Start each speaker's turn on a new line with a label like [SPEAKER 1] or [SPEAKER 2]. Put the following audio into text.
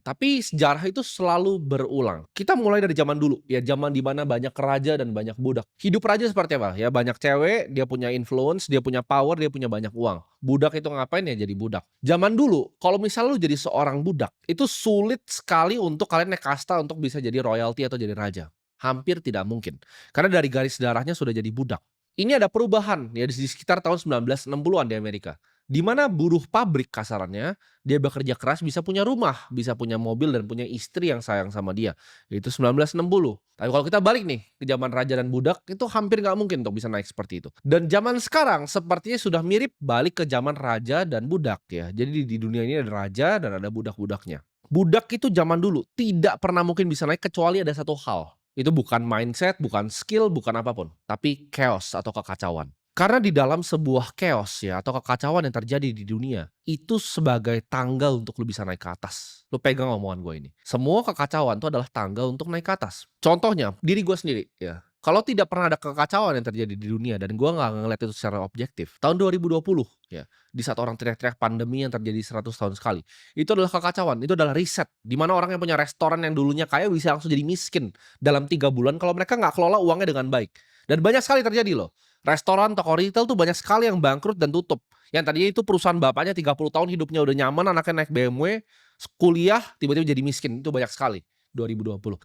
[SPEAKER 1] Tapi sejarah itu selalu berulang. Kita mulai dari zaman dulu, ya zaman di mana banyak raja dan banyak budak. Hidup raja seperti apa? Ya banyak cewek, dia punya influence, dia punya power, dia punya banyak uang. Budak itu ngapain ya jadi budak. Zaman dulu, kalau misalnya lu jadi seorang budak, itu sulit sekali untuk kalian naik kasta untuk bisa jadi royalty atau jadi raja. Hampir tidak mungkin. Karena dari garis darahnya sudah jadi budak. Ini ada perubahan ya di sekitar tahun 1960-an di Amerika. Di mana buruh pabrik kasarannya, dia bekerja keras bisa punya rumah, bisa punya mobil dan punya istri yang sayang sama dia. Itu 1960. Tapi kalau kita balik nih ke zaman raja dan budak, itu hampir nggak mungkin untuk bisa naik seperti itu. Dan zaman sekarang sepertinya sudah mirip balik ke zaman raja dan budak ya. Jadi di dunia ini ada raja dan ada budak-budaknya. Budak itu zaman dulu tidak pernah mungkin bisa naik kecuali ada satu hal. Itu bukan mindset, bukan skill, bukan apapun, tapi chaos atau kekacauan. Karena di dalam sebuah chaos ya atau kekacauan yang terjadi di dunia, itu sebagai tangga untuk lu bisa naik ke atas. Lu pegang omongan gue ini. Semua kekacauan itu adalah tangga untuk naik ke atas. Contohnya, diri gue sendiri ya. Kalau tidak pernah ada kekacauan yang terjadi di dunia dan gue nggak ngeliat itu secara objektif, tahun 2020 ya, di saat orang teriak-teriak pandemi yang terjadi 100 tahun sekali, itu adalah kekacauan, itu adalah riset. Di mana orang yang punya restoran yang dulunya kaya bisa langsung jadi miskin dalam 3 bulan kalau mereka nggak kelola uangnya dengan baik. Dan banyak sekali terjadi loh. Restoran, toko retail tuh banyak sekali yang bangkrut dan tutup. Yang tadinya itu perusahaan bapaknya 30 tahun hidupnya udah nyaman, anaknya naik BMW, kuliah, tiba-tiba jadi miskin. Itu banyak sekali 2020.